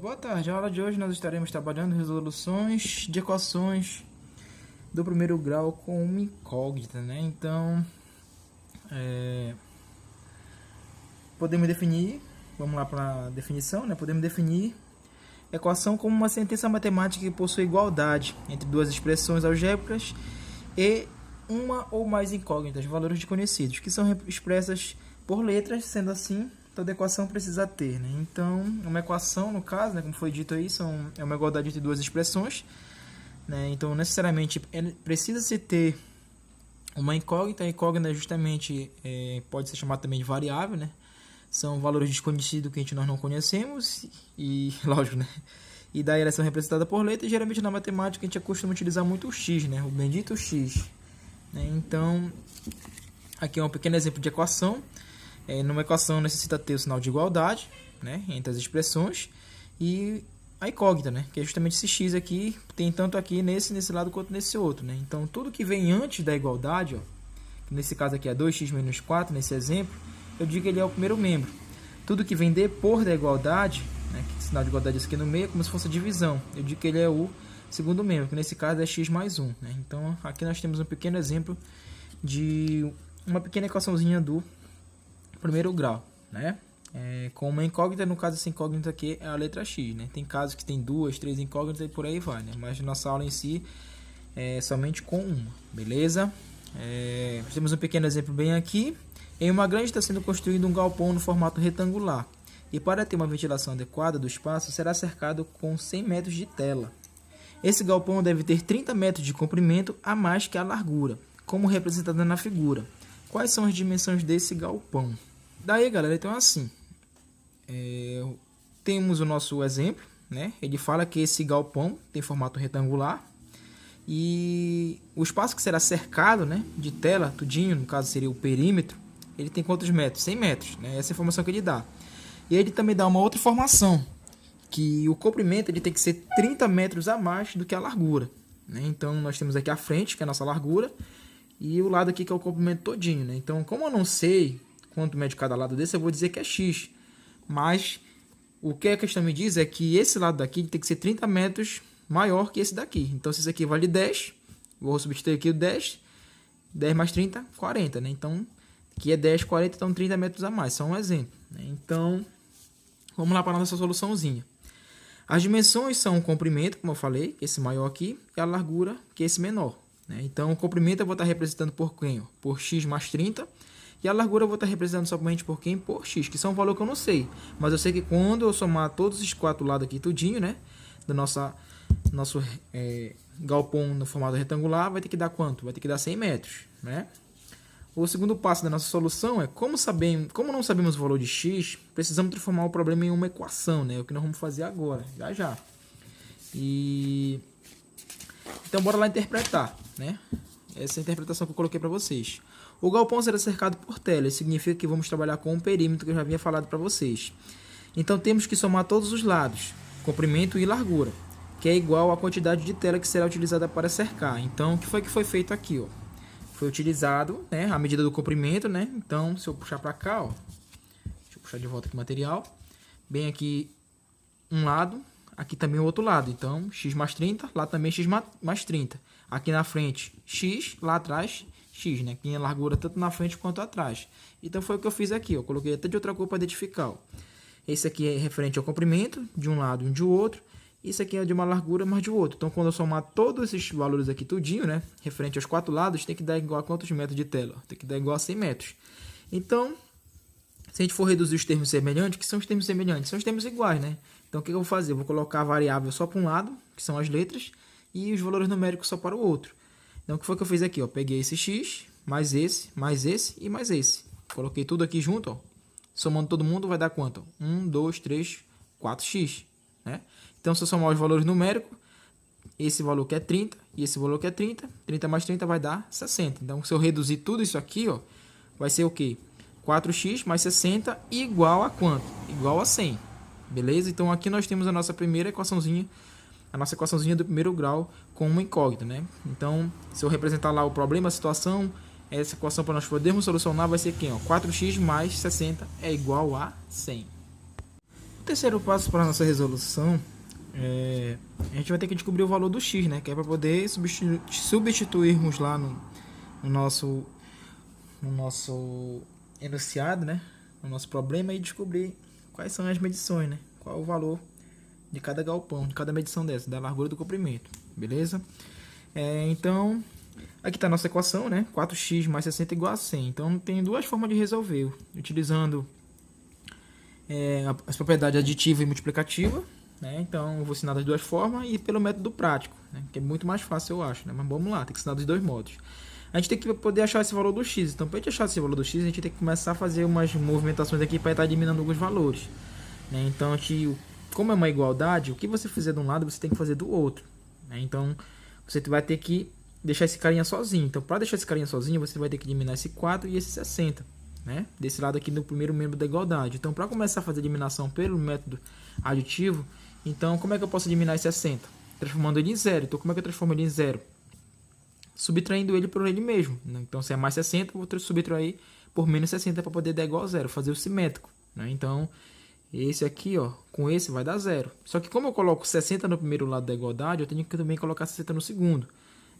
Boa tarde, a aula de hoje nós estaremos trabalhando resoluções de equações do primeiro grau com uma incógnita, né? Então, podemos definir, vamos lá para a definição, né? Podemos definir equação como uma sentença matemática que possui igualdade entre duas expressões algébricas e uma ou mais incógnitas, valores desconhecidos, que são expressas por letras, sendo assim, toda equação precisa ter, né? Então, uma equação, no caso, né, como foi dito aí, é uma igualdade entre duas expressões, né? Então, necessariamente, precisa se ter uma incógnita. A incógnita, justamente, pode ser chamada também de variável, né? São valores desconhecidos que nós não conhecemos e, lógico, né? E daí elas são representadas por letras, e geralmente na matemática a gente costuma utilizar muito o x, né? O bendito x, né? Então, aqui é um pequeno exemplo de equação. Numa equação necessita ter o sinal de igualdade, né, entre as expressões, e a incógnita, né, que é justamente esse x aqui, tem tanto aqui nesse lado quanto nesse outro, né? Então, tudo que vem antes da igualdade, ó, que nesse caso aqui é 2x menos 4, nesse exemplo, eu digo que ele é o primeiro membro. Tudo que vem depois da igualdade, né, que o sinal de igualdade aqui no meio é como se fosse a divisão, eu digo que ele é o segundo membro, que nesse caso é x mais 1, né? Então, aqui nós temos um pequeno exemplo de uma pequena equaçãozinha do primeiro grau, né? Com uma incógnita, no caso essa incógnita aqui é a letra x, né? Tem casos que tem 2, 3 incógnitas e por aí vai, né? Mas nossa aula em si é somente com uma, beleza? Temos um pequeno exemplo bem aqui. Em uma granja está sendo construído um galpão no formato retangular, e para ter uma ventilação adequada do espaço será cercado com 100 metros de tela. Esse galpão deve ter 30 metros de comprimento a mais que a largura, como representada na figura. Quais são as dimensões desse galpão? Daí, galera, então assim, temos o nosso exemplo, né? Ele fala que esse galpão tem formato retangular e o espaço que será cercado, né, de tela, tudinho, no caso seria o perímetro, ele tem quantos metros? 100 metros, né? Essa é a informação que ele dá. E ele também dá uma outra informação, que o comprimento ele tem que ser 30 metros a mais do que a largura, né? Então, nós temos aqui a frente, que é a nossa largura, e o lado aqui que é o comprimento todinho, né? Então, como eu não sei quanto mede cada lado desse, eu vou dizer que é x. Mas o que a questão me diz é que esse lado daqui tem que ser 30 metros maior que esse daqui. Então, se esse aqui vale 10, vou substituir aqui o 10. 10 mais 30, 40, né? Então, aqui é 10, 40, então 30 metros a mais. Só um exemplo, né? Então, vamos lá para a nossa soluçãozinha. As dimensões são o comprimento, como eu falei, esse maior aqui, e a largura, que é esse menor. Então, o comprimento eu vou estar representando por quem? Por x mais 30. E a largura eu vou estar representando somente por quem? Por x, que são um valor que eu não sei. Mas eu sei que quando eu somar todos os quatro lados aqui, tudinho, né? Do nosso galpão no formato retangular, vai ter que dar quanto? Vai ter que dar 100 metros, né? O segundo passo da nossa solução é, como não sabemos o valor de x, precisamos transformar o problema em uma equação, né? É o que nós vamos fazer agora, já. Então, bora lá interpretar, né? Essa é a interpretação que eu coloquei para vocês. O galpão será cercado por tela, isso significa que vamos trabalhar com um perímetro que eu já havia falado para vocês. Então, temos que somar todos os lados, comprimento e largura, que é igual à quantidade de tela que será utilizada para cercar. Então, o que foi feito aqui, ó? Foi utilizado, né, a medida do comprimento, né? Então, se eu puxar para cá, ó, deixa eu puxar de volta aqui o material, bem aqui um lado, aqui também o outro lado. Então, x mais 30, lá também x mais 30. Aqui na frente, x, lá atrás, x, né? Aqui a largura tanto na frente quanto atrás. Então, foi o que eu fiz aqui, ó. Coloquei até de outra cor para identificar, ó. Esse aqui é referente ao comprimento, de um lado e de outro. Isso aqui é de uma largura, mas de outro. Então, quando eu somar todos esses valores aqui tudinho, né? Referente aos quatro lados, tem que dar igual a quantos metros de tela? Tem que dar igual a 100 metros. Então, se a gente for reduzir os termos semelhantes, que são os termos semelhantes? São os termos iguais, né? Então, o que eu vou fazer? Eu vou colocar a variável só para um lado, que são as letras, e os valores numéricos só para o outro. Então, o que foi que eu fiz aqui? Ó? Peguei esse x, mais esse e mais esse. Coloquei tudo aqui junto, ó. Somando todo mundo, vai dar quanto? 1, 2, 3, 4x, né? Então, se eu somar os valores numéricos, esse valor que é 30 e esse valor que é 30, 30 mais 30 vai dar 60. Então, se eu reduzir tudo isso aqui, ó, vai ser o quê? 4x mais 60 igual a quanto? Igual a 100. Beleza? Então, aqui nós temos a nossa primeira equaçãozinha, a nossa equaçãozinha do primeiro grau com uma incógnita, né? Então, se eu representar lá o problema, a situação, essa equação para nós podermos solucionar vai ser quem? Ó, 4x mais 60 é igual a 100. terceiro passo para a nossa resolução, a gente vai ter que descobrir o valor do x, né? Que é para poder substituirmos lá no nosso enunciado, né? No nosso problema e descobrir quais são as medições, né? Qual é o valor de cada galpão, de cada medição dessa, da largura do comprimento, beleza? Então, aqui está a nossa equação, né? 4x mais 60 igual a 100. Então, tem duas formas de resolver, utilizando as propriedades aditiva e multiplicativa, né? Então, eu vou ensinar das duas formas e pelo método prático, né? Que é muito mais fácil, eu acho, né? Mas vamos lá, tem que ensinar dos dois modos. A gente tem que poder achar esse valor do x. Então, para a gente achar esse valor do x, a gente tem que começar a fazer umas movimentações aqui para estar diminuindo alguns valores, né? Então, como é uma igualdade, o que você fizer de um lado, você tem que fazer do outro, né? Então, você vai ter que deixar esse carinha sozinho. Então, para deixar esse carinha sozinho, você vai ter que eliminar esse 4 e esse 60, né? Desse lado aqui no primeiro membro da igualdade. Então, para começar a fazer a eliminação pelo método aditivo, então, como é que eu posso eliminar esse 60? Transformando ele em zero. Então, como é que eu transformo ele em zero? Subtraindo ele por ele mesmo, né? Então, se é mais 60, eu vou subtrair por menos 60 para poder dar igual a zero, fazer o simétrico, né? Então, esse aqui, ó, com esse vai dar zero. Só que como eu coloco 60 no primeiro lado da igualdade, eu tenho que também colocar 60 no segundo,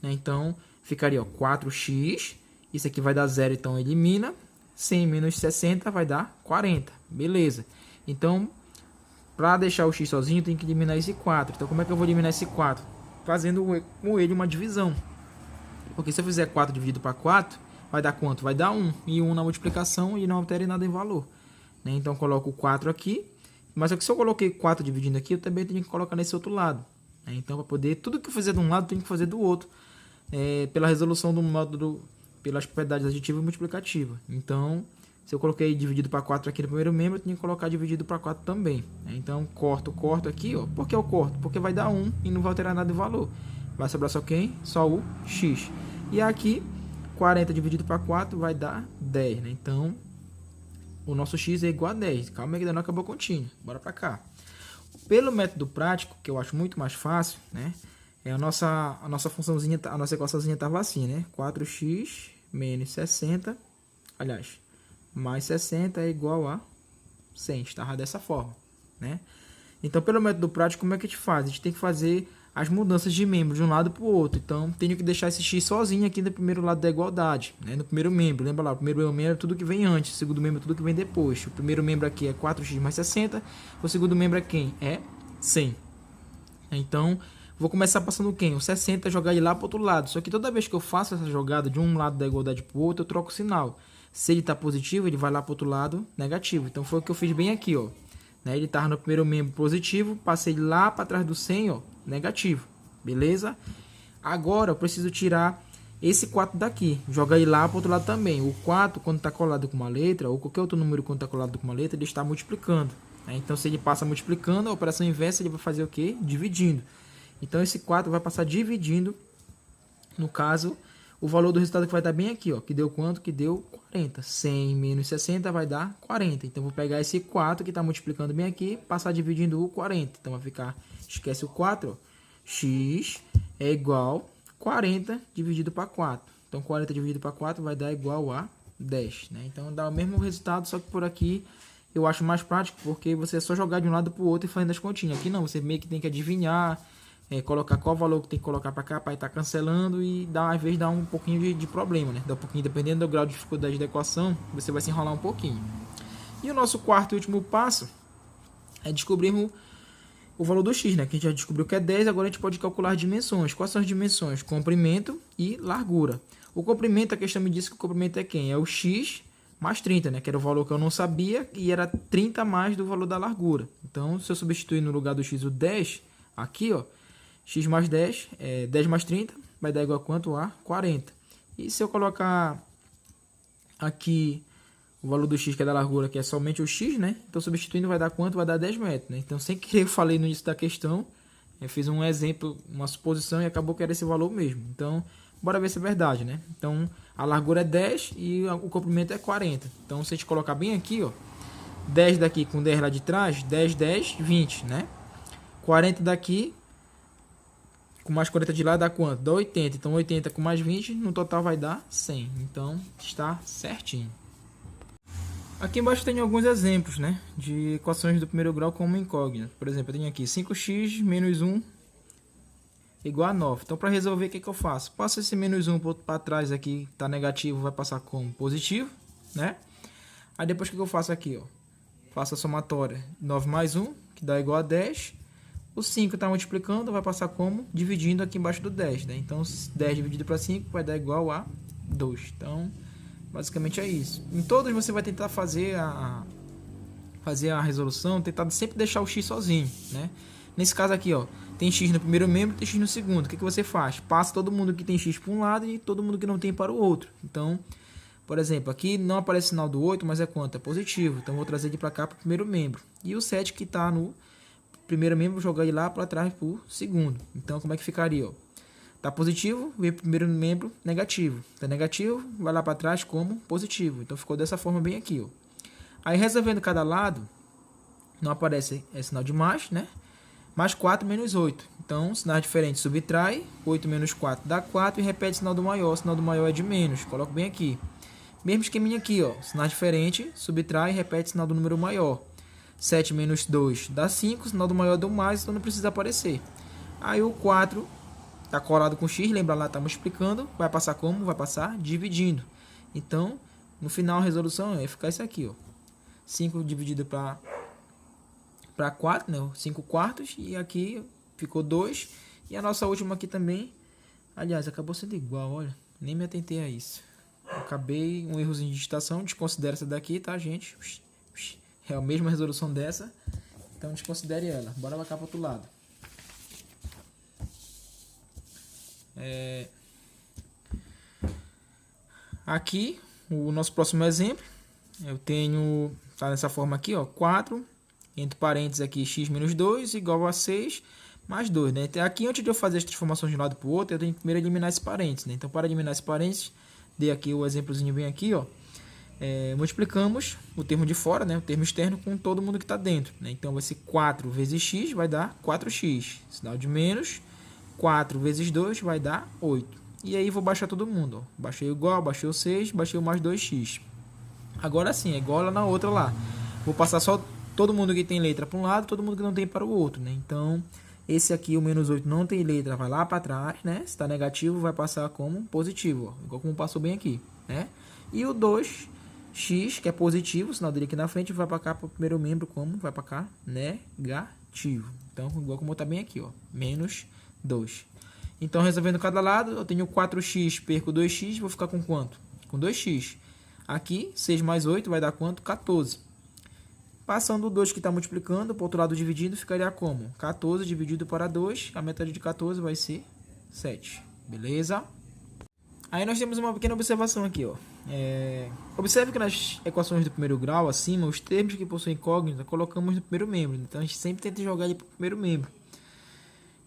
né? Então, ficaria, ó, 4x, isso aqui vai dar zero, então elimina. 100 menos 60 vai dar 40, beleza. Então, para deixar o x sozinho, tem que eliminar esse 4. Então, como é que eu vou eliminar esse 4? Fazendo com ele uma divisão. Porque se eu fizer 4 dividido para 4, vai dar quanto? Vai dar 1. E 1 na multiplicação e não altera nada em valor, né? Então, eu coloco o 4 aqui. Mas se eu coloquei 4 dividindo aqui, eu também tenho que colocar nesse outro lado, né? Então, para poder... Tudo que eu fizer de um lado, eu tenho que fazer do outro. Pela resolução do módulo... Pelas propriedades aditiva e multiplicativa. Então, se eu coloquei dividido para 4 aqui no primeiro membro, eu tenho que colocar dividido para 4 também, né? Então, corto aqui, ó. Por que eu corto? Porque vai dar 1 e não vai alterar nada de valor. Vai sobrar só quem? Só o x. E aqui, 40 dividido para 4 vai dar 10, né? Então, o nosso x é igual a 10. Calma aí que ainda não acabou a continha. Bora para cá. Pelo método prático, que eu acho muito mais fácil, né? A nossa funçãozinha, a nossa equaçãozinha estava assim, né? 4x menos 60, aliás, mais 60 é igual a 100. Estava dessa forma, né? Então, pelo método prático, como é que a gente faz? A gente tem que fazer as mudanças de membro de um lado para o outro. Então, tenho que deixar esse x sozinho aqui no primeiro lado da igualdade, né? No primeiro membro, lembra lá, o primeiro membro é tudo que vem antes, o segundo membro é tudo que vem depois. O primeiro membro aqui é 4x mais 60, o segundo membro é quem? É 100. Então, vou começar passando quem? O 60, jogar ele lá para o outro lado. Só que toda vez que eu faço essa jogada de um lado da igualdade para o outro, eu troco o sinal. Se ele está positivo, ele vai lá para o outro lado negativo. Então, foi o que eu fiz bem aqui, ó. Né? Ele estava no primeiro membro positivo, passei ele lá para trás do 100, ó, negativo. Beleza? Agora, eu preciso tirar esse 4 daqui. Joga ele lá para o outro lado também. O 4, quando está colado com uma letra, ou qualquer outro número quando está colado com uma letra, ele está multiplicando. Né? Então, se ele passa multiplicando, a operação inversa, ele vai fazer o quê? Dividindo. Então, esse 4 vai passar dividindo, no caso, o valor do resultado que vai dar bem aqui, ó, que deu quanto? Que deu 40. 100 menos 60 vai dar 40. Então, vou pegar esse 4 que está multiplicando bem aqui, passar dividindo o 40. Então, vai ficar, esquece o 4, ó, x é igual a 40 dividido para 4. Então, 40 dividido para 4 vai dar igual a 10. Né? Então, dá o mesmo resultado, só que por aqui eu acho mais prático, porque você é só jogar de um lado para o outro e fazendo as continhas. Aqui não, você meio que tem que adivinhar, colocar qual valor que tem que colocar para cá, para estar cancelando e às vezes dá um pouquinho de problema, né? Dá um pouquinho, dependendo do grau de dificuldade da equação, você vai se enrolar um pouquinho. E o nosso quarto e último passo é descobrirmos o valor do x, né? Que a gente já descobriu que é 10, agora a gente pode calcular as dimensões. Quais são as dimensões? Comprimento e largura. O comprimento, a questão me disse que o comprimento é quem? É o x mais 30, né? Que era o valor que eu não sabia e era 30 mais do valor da largura. Então, se eu substituir no lugar do x o 10, aqui, ó, x mais 10, 10 mais 30, vai dar igual a quanto? A 40. E se eu colocar aqui o valor do x, que é da largura, que é somente o x, né? Então, substituindo vai dar quanto? Vai dar 10 metros, né? Então, sem querer, eu falei no início da questão, eu fiz um exemplo, uma suposição e acabou que era esse valor mesmo. Então, bora ver se é verdade, né? Então, a largura é 10 e o comprimento é 40. Então, se a gente colocar bem aqui, ó, 10 daqui com 10 lá de trás, 10, 10, 20, né? 40 daqui com mais 40 de lá dá quanto? Dá 80. Então, 80 com mais 20, no total vai dar 100. Então, está certinho. Aqui embaixo tem alguns exemplos, né, de equações do primeiro grau como incógnita. Por exemplo, eu tenho aqui 5x menos 1 igual a 9. Então, para resolver, o que eu faço? Passo esse menos 1 para trás aqui, está negativo, vai passar como positivo, né? Aí depois, o que eu faço aqui? Ó? Faço a somatória 9 mais 1, que dá igual a 10. O 5 está multiplicando, vai passar como? Dividindo aqui embaixo do 10, né? Então, 10 dividido para 5 vai dar igual a 2. Então, basicamente é isso. Em todos você vai tentar fazer a resolução, tentar sempre deixar o x sozinho, né? Nesse caso aqui, ó, tem x no primeiro membro, tem x no segundo. O que você faz? Passa todo mundo que tem x para um lado e todo mundo que não tem para o outro. Então, por exemplo, aqui não aparece o sinal do 8, mas é quanto? É positivo. Então, vou trazer de para cá para o primeiro membro. E o 7 que está no primeiro membro, vou jogar ele lá para trás para o segundo. Então, como é que ficaria? Ó? Tá positivo, veio para o primeiro membro negativo. Tá negativo, vai lá para trás como positivo. Então, ficou dessa forma bem aqui. Ó. Aí, resolvendo cada lado, não aparece sinal de mais, né? Mais 4 menos 8. Então, sinais diferentes, subtrai. 8 menos 4 dá 4 e repete o sinal do maior. O sinal do maior é de menos. Coloco bem aqui. Mesmo esqueminha aqui, ó. Sinais diferentes, subtrai e repete o sinal do número maior. 7 menos 2 dá 5. O sinal do maior deu mais, então não precisa aparecer. Aí o 4 está colado com x. Lembra lá, estamos explicando. Vai passar como? Vai passar dividindo. Então, no final a resolução é ficar isso aqui, ó. 5 dividido para 4, né? 5 quartos, e aqui ficou 2, e a nossa última aqui também, aliás, acabou sendo igual, olha, nem me atentei a isso, acabei um errozinho de digitação, desconsidera essa daqui, tá, gente? É a mesma resolução dessa, então desconsidere ela. Bora lá cá para o outro lado. Aqui, o nosso próximo exemplo, eu tenho, tá nessa forma aqui, ó, 4, entre parênteses aqui, x menos 2 igual a 6 mais 2, né? Então, aqui, antes de eu fazer as transformações de um lado para o outro, eu tenho que primeiro eliminar esse parênteses, né? Então, para eliminar esse parênteses, dei aqui o exemplozinho bem aqui, ó. Multiplicamos o termo de fora, né? O termo externo com todo mundo que está dentro, né? Então, vai ser 4 vezes x vai dar 4x. Sinal de menos, 4 vezes 2 vai dar 8. E aí, vou baixar todo mundo, ó. Baixei o igual, baixei o 6, baixei o mais 2x. Agora sim, é igual lá na outra lá. Vou passar só todo mundo que tem letra para um lado, todo mundo que não tem para o outro, né? Então, esse aqui, o menos 8, não tem letra, vai lá para trás, né? Se está negativo, vai passar como positivo, ó, igual como passou bem aqui, né? E o 2x, que é positivo, o sinal dele aqui na frente, vai para cá, para o primeiro membro, como? Vai para cá, negativo. Então, igual como está bem aqui, ó, menos 2. Então, resolvendo cada lado, eu tenho 4x perco 2x, vou ficar com quanto? Com 2x. Aqui, 6 mais 8 vai dar quanto? 14. Passando o 2 que está multiplicando, para o outro lado dividindo, ficaria como? 14 dividido para 2, a metade de 14 vai ser 7. Beleza? Aí nós temos uma pequena observação aqui, ó. Observe que nas equações do primeiro grau, acima, os termos que possuem incógnita, colocamos no primeiro membro. Então, a gente sempre tenta jogar ele para o primeiro membro.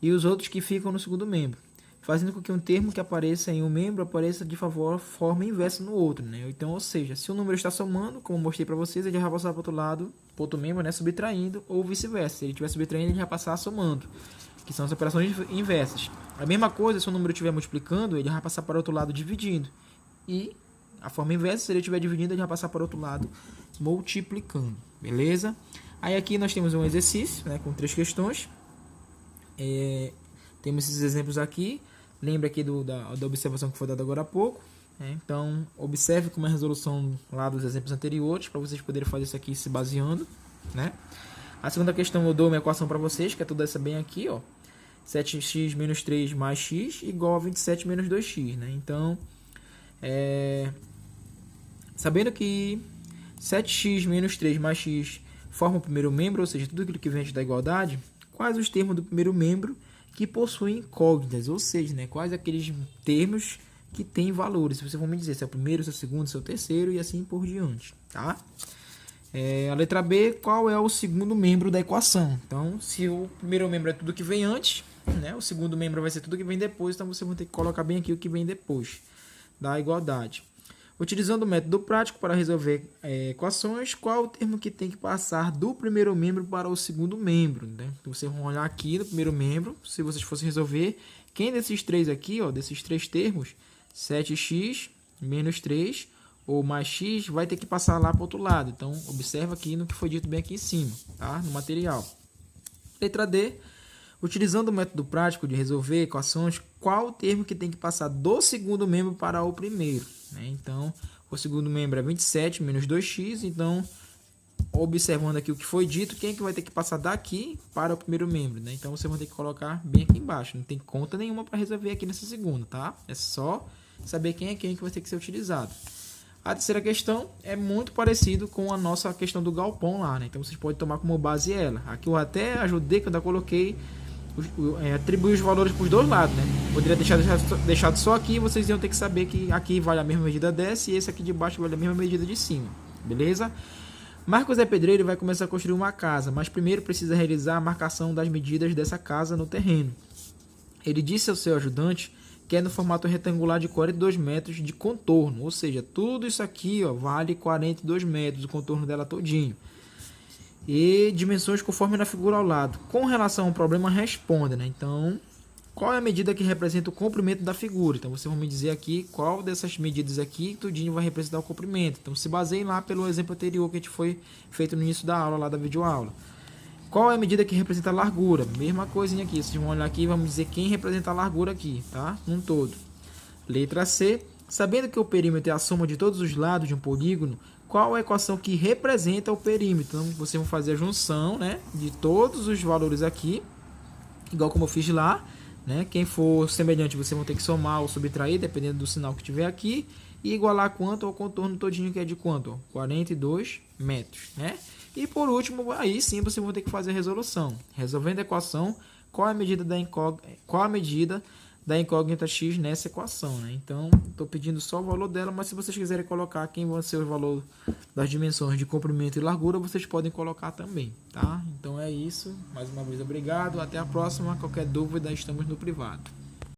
E os outros que ficam no segundo membro. Fazendo com que um termo que apareça em um membro apareça de forma inversa no outro, né? Então, ou seja, se o número está somando, como mostrei para vocês, ele vai passar para o outro lado, para outro membro, né? Subtraindo, ou vice-versa. Se ele estiver subtraindo, ele vai passar somando, que são as operações inversas. A mesma coisa, se o número estiver multiplicando, ele vai passar para o outro lado dividindo. E a forma inversa, se ele estiver dividindo, ele vai passar para o outro lado multiplicando. Beleza? Aí aqui nós temos um exercício, né, com 3 questões. Temos esses exemplos aqui. Lembra aqui da observação que foi dada agora há pouco. Então, observe como é a resolução lá dos exemplos anteriores, para vocês poderem fazer isso aqui se baseando, né? A segunda questão eu dou uma equação para vocês, que é toda essa bem aqui, ó. 7x menos 3 mais x igual a 27 menos 2x, né? Então, sabendo que 7x menos 3 mais x forma o primeiro membro, ou seja, tudo aquilo que vem antes da igualdade, quais os termos do primeiro membro que possuem incógnitas, ou seja, né, quais aqueles termos que têm valores. Se você for me dizer se é o primeiro, se é o segundo, se é o terceiro e assim por diante, tá? A letra B, qual é o segundo membro da equação? Então, se o primeiro membro é tudo que vem antes, né, o segundo membro vai ser tudo que vem depois, então você vai ter que colocar bem aqui o que vem depois da igualdade. Utilizando o método prático para resolver equações, qual o termo que tem que passar do primeiro membro para o segundo membro? Né? Então, vocês vão olhar aqui no primeiro membro, se vocês fossem resolver, quem desses três aqui, ó, desses três termos, 7x menos 3, ou mais x vai ter que passar lá para o outro lado. Então, observa aqui no que foi dito bem aqui em cima, tá? No material. Letra D. Utilizando o método prático de resolver equações, qual o termo que tem que passar do segundo membro para o primeiro? Né? Então, o segundo membro é 27 menos 2x. Então, observando aqui o que foi dito, quem é que vai ter que passar daqui para o primeiro membro? Né? Então, vocês vão ter que colocar bem aqui embaixo. Não tem conta nenhuma para resolver aqui nessa segunda, tá? É só saber quem é quem que vai ter que ser utilizado. A terceira questão é muito parecido com a nossa questão do galpão lá, né? Então, vocês podem tomar como base ela. Aqui eu até ajudei quando eu coloquei atribuir os valores para os dois lados, né? Poderia deixado só aqui, vocês iam ter que saber que aqui vale a mesma medida dessa e esse aqui de baixo vale a mesma medida de cima, beleza? Marcos é pedreiro e vai começar a construir uma casa, mas primeiro precisa realizar a marcação das medidas dessa casa no terreno. Ele disse ao seu ajudante que é no formato retangular de 42 metros de contorno, ou seja, tudo isso aqui ó, vale 42 metros, o contorno dela todinho. E dimensões conforme na figura ao lado. Com relação ao problema, responda, né? Então, qual é a medida que representa o comprimento da figura? Então, vocês vão me dizer aqui qual dessas medidas aqui tudinho vai representar o comprimento. Então, se baseiem lá pelo exemplo anterior que a gente foi feito no início da aula, lá da videoaula. Qual é a medida que representa a largura? Mesma coisinha aqui. Vocês vão olhar aqui e vamos dizer quem representa a largura aqui, tá? Num todo. Letra C. Sabendo que o perímetro é a soma de todos os lados de um polígono, qual a equação que representa o perímetro? Então, vocês vão fazer a junção, né, de todos os valores aqui, igual como eu fiz lá, né? Quem for semelhante, vocês vão ter que somar ou subtrair, dependendo do sinal que tiver aqui, e igualar quanto ao contorno todinho, que é de quanto? 42 metros, né? E por último, aí sim vocês vão ter que fazer a resolução. Resolvendo a equação, qual a medida da incógnita x nessa equação, né? Então, estou pedindo só o valor dela, mas se vocês quiserem colocar quem vão ser os valores das dimensões de comprimento e largura, vocês podem colocar também, tá? Então é isso. Mais uma vez, obrigado. Até a próxima. Qualquer dúvida, estamos no privado.